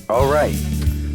All right.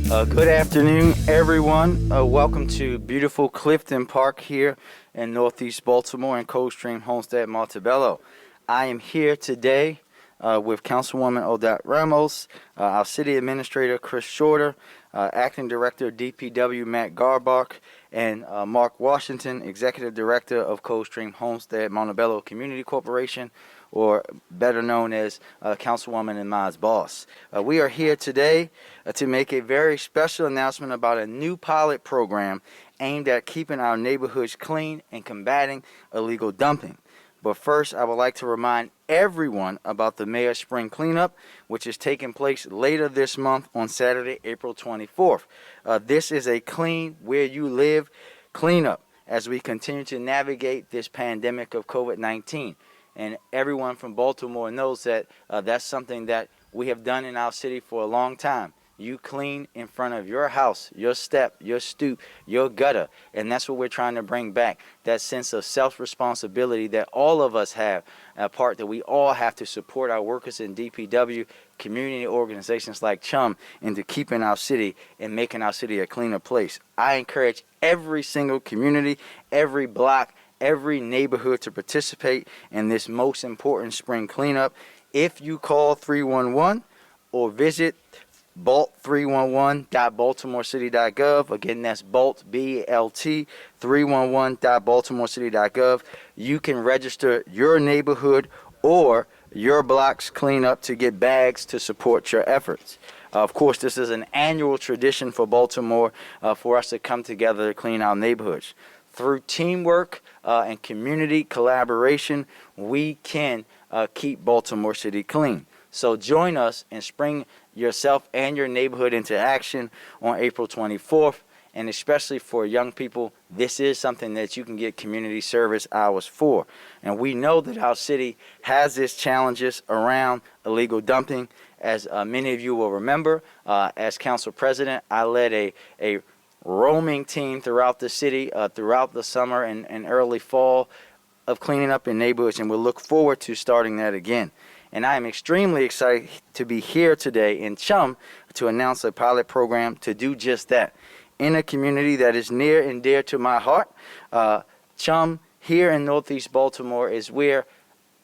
Good afternoon, everyone. Welcome to beautiful Clifton Park here in Northeast Baltimore and Coldstream Homestead, Montebello. I am here today with Councilwoman Odette Ramos, our City Administrator Chris Shorter, Acting Director DPW Matt Garbach, and Mark Washington, Executive Director of Coldstream Homestead Montebello Community Corporation, or better known as Councilwoman and Ma's boss. We are here today to make a very special announcement about a new pilot program aimed at keeping our neighborhoods clean and combating illegal dumping. But first, I would like to remind everyone about the Mayor's Spring Cleanup, which is taking place later this month on Saturday, April 24th. This is a clean where you live cleanup as we continue to navigate this pandemic of COVID-19. And everyone from Baltimore knows that that's something that we have done in our city for a long time. You clean in front of your house, your step, your stoop, your gutter. And that's what we're trying to bring back, that sense of self-responsibility that all of us have, a part that we all have to support our workers in DPW, community organizations like CHUM, into keeping our city and making our city a cleaner place. I encourage every single community, every block, every neighborhood to participate in this most important spring cleanup. If you call 311 or visit BALT311.baltimorecity.gov, again that's BALT, B-A-L-T, 311.baltimorecity.gov, you can register your neighborhood or your block's cleanup to get bags to support your efforts. Of course, this is an annual tradition for Baltimore for us to come together to clean our neighborhoods. Through teamwork and community collaboration, we can keep Baltimore City clean. So join us and spring yourself and your neighborhood into action on April 24th. And especially for young people, this is something that you can get community service hours for. And we know that our city has its challenges around illegal dumping. As many of you will remember, as council president, I led a roaming team throughout the city, throughout the summer and early fall of cleaning up in neighborhoods, and we'll look forward to starting that again. And I am extremely excited to be here today in CHUM to announce a pilot program to do just that. In a community that is near and dear to my heart, CHUM here in Northeast Baltimore is where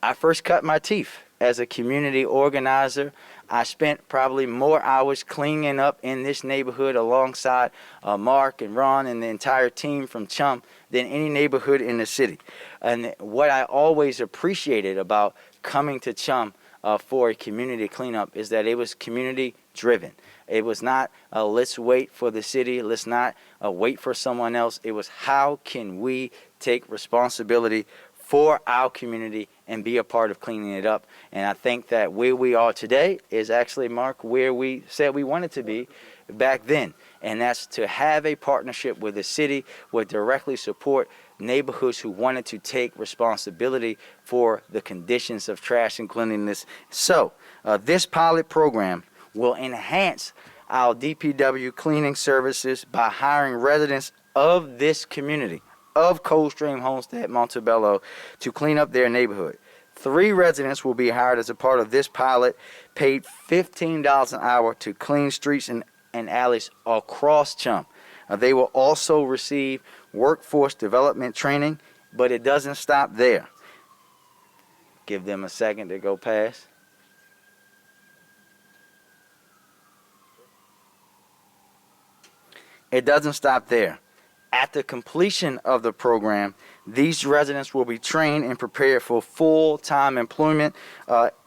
I first cut my teeth as a community organizer. I spent probably more hours cleaning up in this neighborhood alongside Mark and Ron and the entire team from CHUM than any neighborhood in the city. And what I always appreciated about coming to CHUM for a community cleanup is that it was community driven. It was not let's wait for the city, let's not wait for someone else. It was how can we take responsibility for our community and be a part of cleaning it up. And I think that where we are today is actually, Mark, where we said we wanted to be back then. And that's to have a partnership with the city, would directly support neighborhoods who wanted to take responsibility for the conditions of trash and cleanliness. So this pilot program will enhance our DPW cleaning services by hiring residents of this community, of Coldstream Homestead Montebello, to clean up their neighborhood. 3 residents will be hired as a part of this pilot, paid $15 an hour to clean streets and alleys across CHUM. They will also receive workforce development training, but it doesn't stop there. Give them a second to go past. It doesn't stop there. At the completion of the program, these residents will be trained and prepared for full-time employment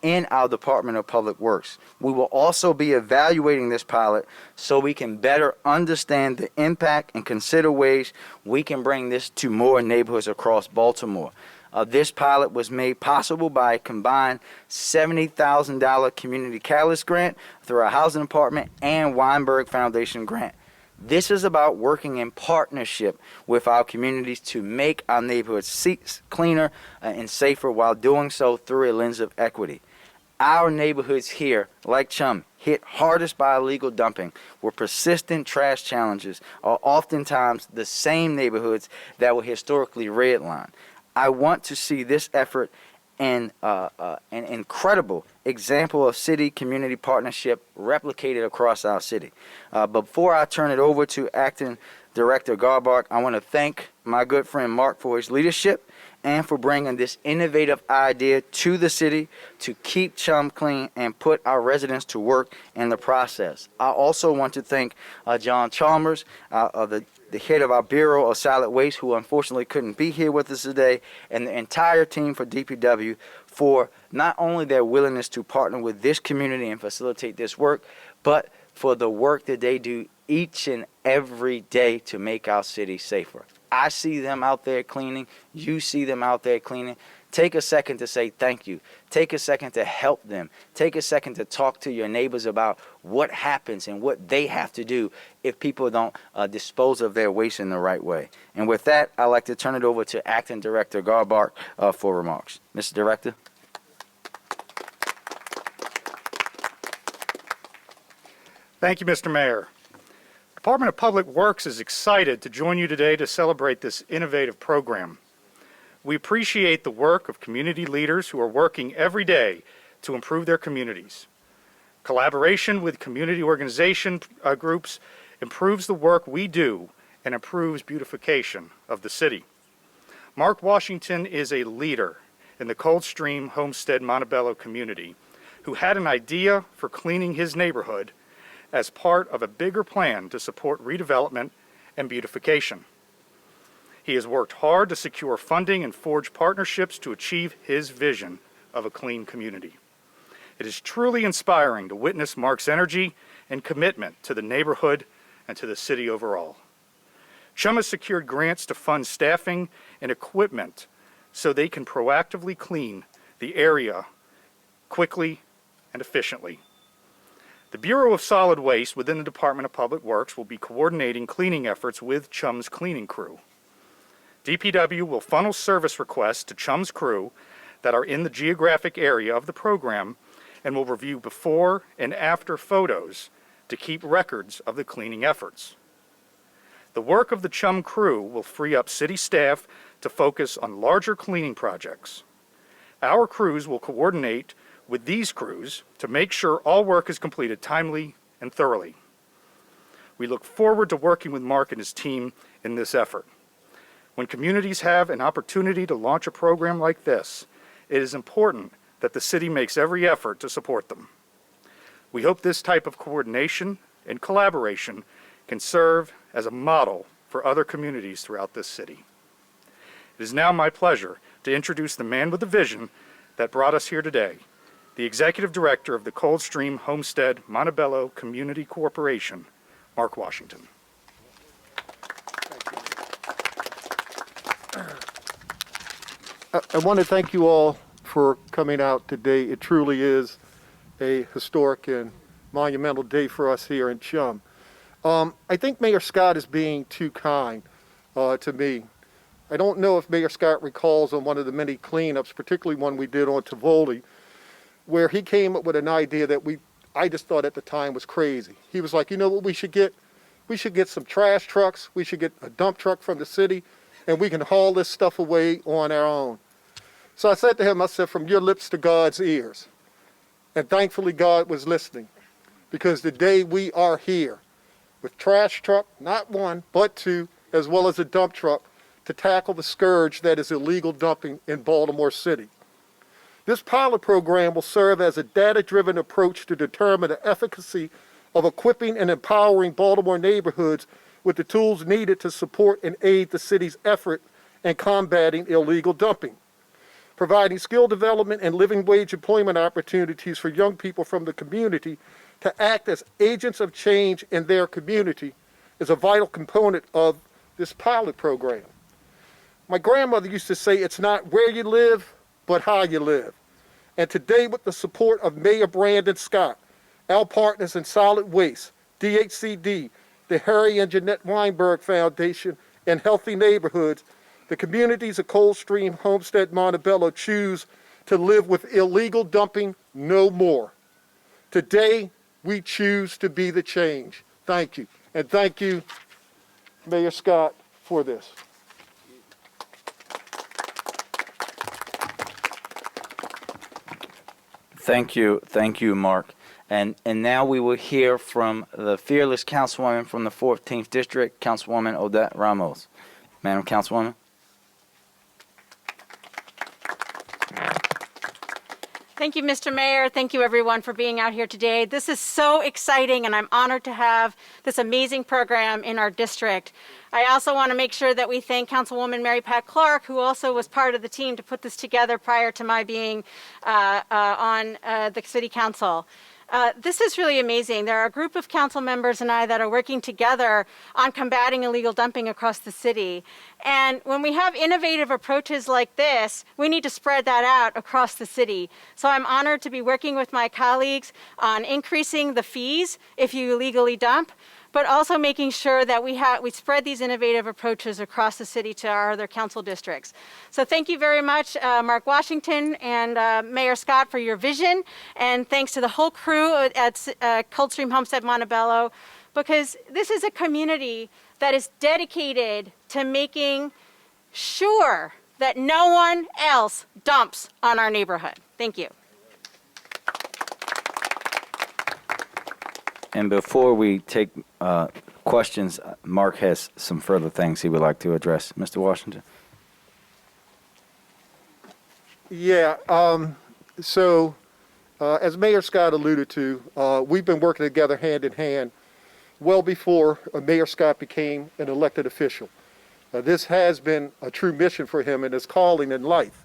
in our Department of Public Works. We will also be evaluating this pilot so we can better understand the impact and consider ways we can bring this to more neighborhoods across Baltimore. This pilot was made possible by a combined $70,000 community catalyst grant through our housing department and Weinberg Foundation grant. This is about working in partnership with our communities to make our neighborhoods cleaner and safer, while doing so through a lens of equity. Our neighborhoods here, like CHUM, hit hardest by illegal dumping, where persistent trash challenges are oftentimes the same neighborhoods that were historically redlined. I want to see this effort an incredible example of city-community partnership replicated across our city. Before I turn it over to Acting Director Garbark, I want to thank my good friend Mark for his leadership and for bringing this innovative idea to the city to keep Chum clean and put our residents to work in the process. I also want to thank John Chalmers, the head of our Bureau of Solid Waste, who unfortunately couldn't be here with us today, and the entire team for DPW for not only their willingness to partner with this community and facilitate this work, but for the work that they do each and every day to make our city safer. I see them out there cleaning. You see them out there cleaning. Take a second to say thank you. Take a second to help them. Take a second to talk to your neighbors about what happens and what they have to do if people don't dispose of their waste in the right way. And with that, I'd like to turn it over to Acting Director Garbark for remarks. Mr. Director. Thank you, Mr. Mayor. The Department of Public Works is excited to join you today to celebrate this innovative program. We appreciate the work of community leaders who are working every day to improve their communities. Collaboration with community organization groups improves the work we do and improves beautification of the city. Mark Washington is a leader in the Coldstream Homestead Montebello community who had an idea for cleaning his neighborhood as part of a bigger plan to support redevelopment and beautification. He has worked hard to secure funding and forge partnerships to achieve his vision of a clean community. It is truly inspiring to witness Mark's energy and commitment to the neighborhood and to the city overall. Chum has secured grants to fund staffing and equipment so they can proactively clean the area quickly and efficiently. The Bureau of Solid Waste within the Department of Public Works will be coordinating cleaning efforts with Chum's cleaning crew. DPW will funnel service requests to Chum's crew that are in the geographic area of the program and will review before and after photos to keep records of the cleaning efforts. The work of the Chum crew will free up city staff to focus on larger cleaning projects. Our crews will coordinate with these crews to make sure all work is completed timely and thoroughly. We look forward to working with Mark and his team in this effort. When communities have an opportunity to launch a program like this, it is important that the city makes every effort to support them. We hope this type of coordination and collaboration can serve as a model for other communities throughout this city. It is now my pleasure to introduce the man with the vision that brought us here today, the Executive Director of the Coldstream Homestead Montebello Community Corporation, Mark Washington. I want to thank you all for coming out today. It truly is a historic and monumental day for us here in Chum. I think Mayor Scott is being too kind to me. I don't know if Mayor Scott recalls on one of the many cleanups, particularly one we did on Tivoli, where he came up with an idea that I just thought at the time was crazy. He was like, you know what we should get? We should get some trash trucks. We should get a dump truck from the city, and we can haul this stuff away on our own. So I said to him, I said, from your lips to God's ears. And thankfully God was listening, because today we are here with trash truck, not one, but two, as well as a dump truck, to tackle the scourge that is illegal dumping in Baltimore City. This pilot program will serve as a data-driven approach to determine the efficacy of equipping and empowering Baltimore neighborhoods with the tools needed to support and aid the city's effort in combating illegal dumping. Providing skill development and living wage employment opportunities for young people from the community to act as agents of change in their community is a vital component of this pilot program. My grandmother used to say, it's not where you live, but how you live. And today, with the support of Mayor Brandon Scott, our partners in solid waste, DHCD, the Harry and Jeanette Weinberg Foundation, and Healthy Neighborhoods, the communities of Coldstream, Homestead, Montebello choose to live with illegal dumping no more. Today, we choose to be the change. Thank you. And thank you, Mayor Scott, for this. Thank you, Mark. And now we will hear from the fearless councilwoman from the 14th District, Councilwoman Odette Ramos. Madam Councilwoman. Thank you, Mr. Mayor. Thank you, everyone, for being out here today. This is so exciting, and I'm honored to have this amazing program in our district. I also want to make sure that we thank Councilwoman Mary Pat Clark, who also was part of the team to put this together prior to my being on the City Council. This is really amazing. There are a group of council members and I that are working together on combating illegal dumping across the city. And when we have innovative approaches like this, we need to spread that out across the city. So I'm honored to be working with my colleagues on increasing the fees if you illegally dump, but also making sure that we spread these innovative approaches across the city to our other council districts. So thank you very much, Mark Washington and Mayor Scott, for your vision, and thanks to the whole crew at Coldstream Homestead Montebello, because this is a community that is dedicated to making sure that no one else dumps on our neighborhood. Thank you. And before we take questions, Mark has some further things he would like to address. Mr. Washington? Yeah, as Mayor Scott alluded to, we've been working together hand in hand well before Mayor Scott became an elected official. This has been a true mission for him and his calling in life.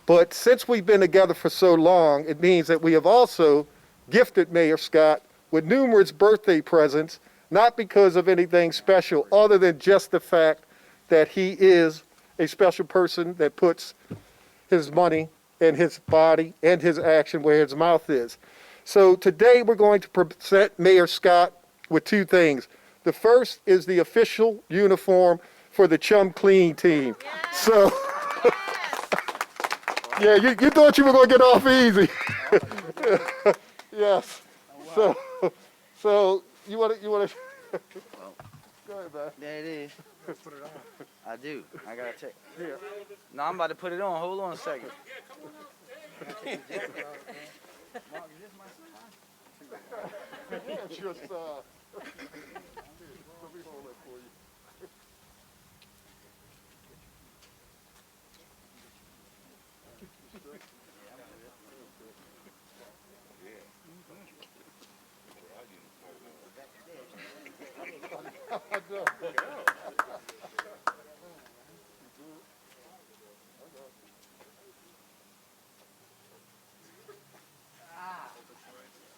But since we've been together for so long, it means that we have also gifted Mayor Scott with numerous birthday presents, not because of anything special other than just the fact that he is a special person that puts his money and his body and his action where his mouth is. So today we're going to present Mayor Scott with two things. The first is the official uniform for the Chum Clean team. Yes. So, yeah, you thought you were going to get off easy. Yes. So you want to? Go ahead, man. There it is. Put it on. I do. I gotta check. Here. No, I'm about to put it on. Hold on a second. Yeah, it's just, let me hold it for you.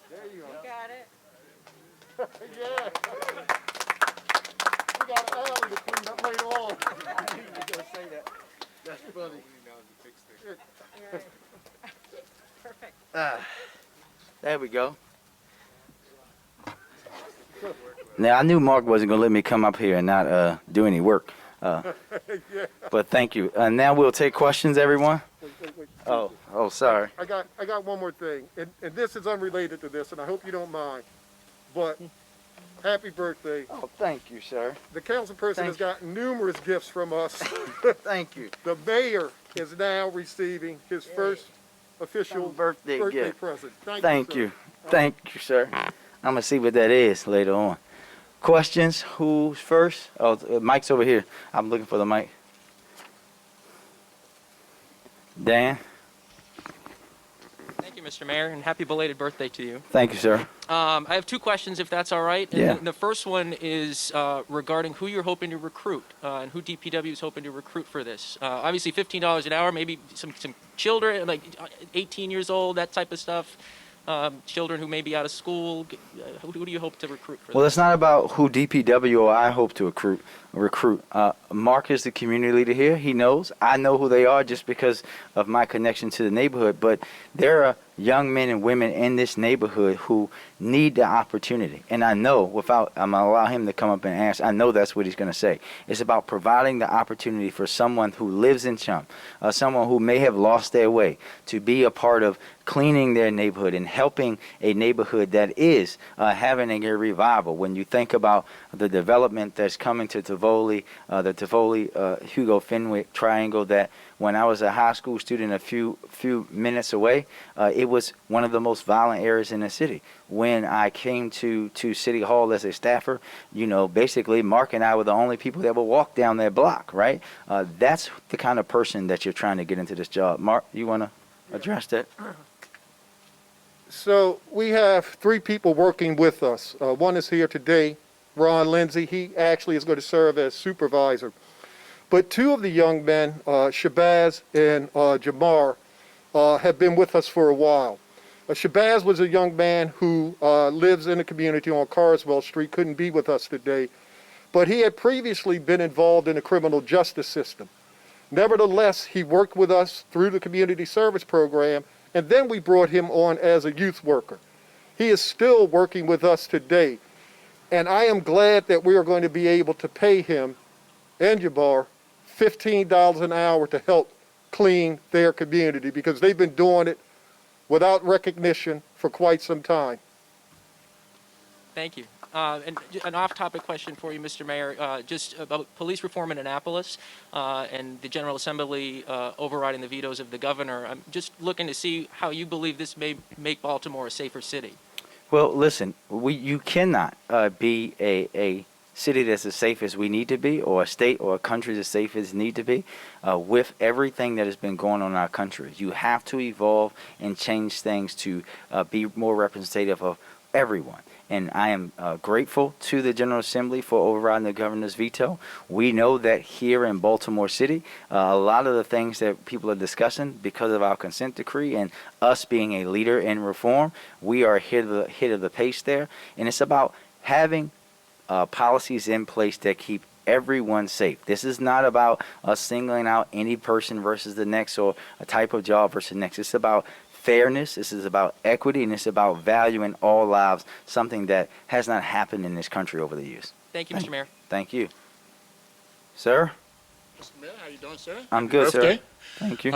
There you go. Got it. Yeah. We got an alley to clean up later on. I knew you were gonna say that. That's funny. Perfect. There we go. Now I knew Mark wasn't gonna let me come up here and not do any work. But thank you. Now we'll take questions, everyone. Wait. Oh, sorry. I got one more thing, and this is unrelated to this, and I hope you don't mind. But happy birthday! Oh, thank you, sir. The council person has gotten numerous gifts from us. Thank you. The mayor is now receiving his first official birthday gift. present. Thank you. Thank you, sir. I'm gonna see what that is later on. Questions? Who's first? Oh, Mike's over here. I'm looking for the mic. Dan? Thank you, Mr. Mayor, and happy belated birthday to you. Thank you, sir. I have two questions, if that's all right. And Yeah. the first one is regarding who you're hoping to recruit and who DPW is hoping to recruit for this. Obviously, $15 an hour, maybe some children, like 18 years old, that type of stuff. Children who may be out of school. Who do you hope to recruit for Well, this? it's not about who DPW or I hope to recruit. Mark is the community leader here. He knows. I know who they are just because of my connection to the neighborhood. But there are young men and women in this neighborhood who need the opportunity. And I know, I'm going to allow him to come up and answer. I know that's what he's going to say. It's about providing the opportunity for someone who lives in Chum, someone who may have lost their way, to be a part of cleaning their neighborhood and helping a neighborhood that is having a revival. When you think about the development that's coming to Tivoli, the Tivoli Hugo Fenwick triangle that when I was a high school student a few minutes away, it was one of the most violent areas in the city. When I came to City Hall as a staffer, basically Mark and I were the only people that would walk down that block, right? That's the kind of person that you're trying to get into this job. Mark, you want to address that? So we have 3 people working with us. One is here today, Ron Lindsay. He actually is going to serve as supervisor. But 2 of the young men, Shabazz and Jamar, have been with us for a while. Shabazz was a young man who lives in a community on Carswell Street, couldn't be with us today, but he had previously been involved in the criminal justice system. Nevertheless, he worked with us through the community service program, and then we brought him on as a youth worker. He is still working with us today, and I am glad that we are going to be able to pay him and Jabbar $15 an hour to help clean their community, because they've been doing it without recognition for quite some time. Thank you. And an off-topic question for you, Mr. Mayor, just about police reform in Annapolis and the General Assembly overriding the vetoes of the governor. I'm just looking to see how you believe this may make Baltimore a safer city. Well, listen, you cannot be a city that's as safe as we need to be, or a state or a country as safe as need to be, with everything that has been going on in our country. You have to evolve and change things to be more representative of everyone. And I am grateful to the General Assembly for overriding the governor's veto. We know that here in Baltimore City, a lot of the things that people are discussing, because of our consent decree and us being a leader in reform, we are ahead of the pace there. And it's about having policies in place that keep everyone safe. This is not about us singling out any person versus the next, or a type of job versus the next. It's about fairness, this is about equity, and it's about valuing all lives, something that has not happened in this country over the years. Thank you, Mr. Mayor. Thank you. Sir? Mr. Mayor, how you doing, sir? I'm good, sir. Birthday. Thank you.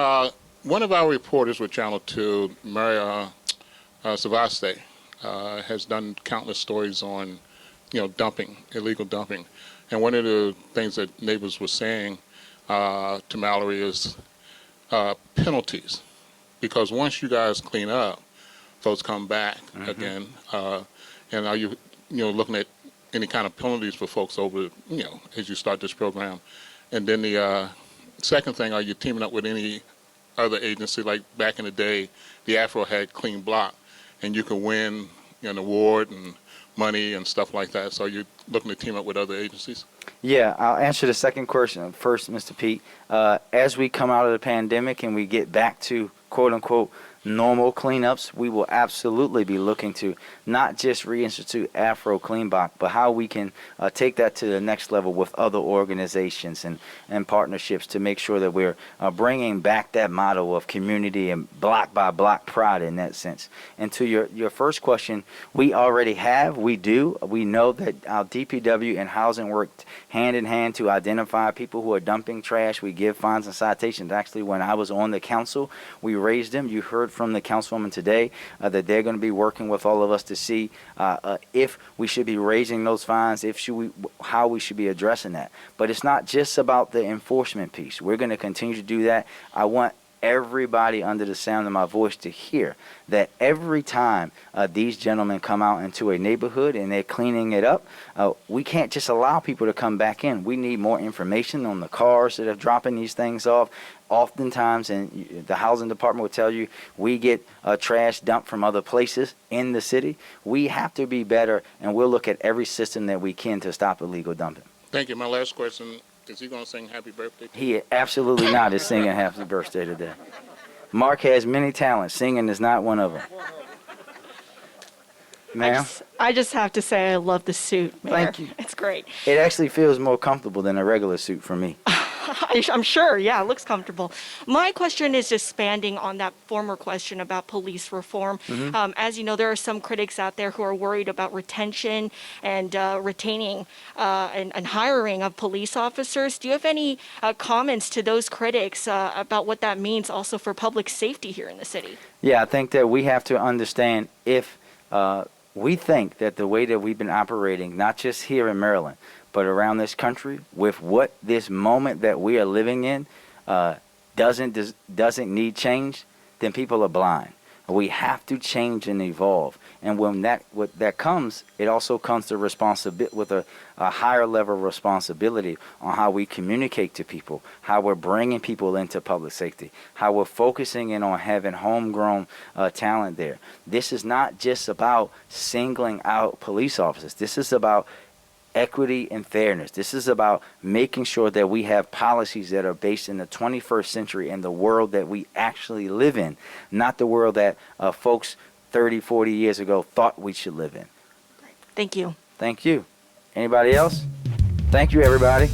One of our reporters with Channel 2, Maria Savaste, has done countless stories on, dumping, illegal dumping. And one of the things that neighbors were saying to Mallory is penalties. Because once you guys clean up, folks come back again. And are you, looking at any kind of penalties for folks over, as you start this program? And then the second thing, are you teaming up with any other agency? Like back in the day, the Afro had Clean Block, and you could win an award and money and stuff like that. So are you looking to team up with other agencies? Yeah, I'll answer the second question first, Mr. Pete. As we come out of the pandemic and we get back to quote-unquote normal cleanups, we will absolutely be looking to not just reinstitute Afro Clean Block, but how we can take that to the next level with other organizations and partnerships to make sure that we're bringing back that model of community and block by block pride in that sense. And to your first question, we already have, we know that our DPW and housing work hand in hand to identify people who are dumping trash. We give fines and citations. Actually, when I was on the council, we raised them. You heard from the councilwoman today that they're going to be working with all of us to see if we should be raising those fines, how we should be addressing that. But it's not just about the enforcement piece. We're going to continue to do that. I want everybody under the sound of my voice to hear that every time these gentlemen come out into a neighborhood and they're cleaning it up, we can't just allow people to come back in. We need more information on the cars that are dropping these things off. Oftentimes, and the housing department will tell you, we get trash dumped from other places in the city. We have to be better, and we'll look at every system that we can to stop illegal dumping. Thank you. My last question, is he going to sing happy birthday to He absolutely not is singing happy birthday today. Mark has many talents. Singing is not one of them. Ma'am? I just have to say I love the suit, Mayor. Thank you. It's great. It actually feels more comfortable than a regular suit for me. I'm sure, yeah, it looks comfortable. My question is just expanding on that former question about police reform. As you know, there are some critics out there who are worried about retention and retaining and hiring of police officers. Do you have any comments to those critics about what that means also for public safety here in the city? Yeah, I think that we have to understand if we think that the way that we've been operating, not just here in Maryland, but around this country, with what this moment that we are living in, doesn't need change, then people are blind. We have to change and evolve. And when that comes, it also comes to with a higher level of responsibility on how we communicate to people, how we're bringing people into public safety, how we're focusing in on having homegrown talent there. This is not just about singling out police officers. This is about equity and fairness. This is about making sure that we have policies that are based in the 21st century and the world that we actually live in, not the world that folks 30, 40 years ago thought we should live in. Thank you. Thank you. Anybody else? Thank you, everybody.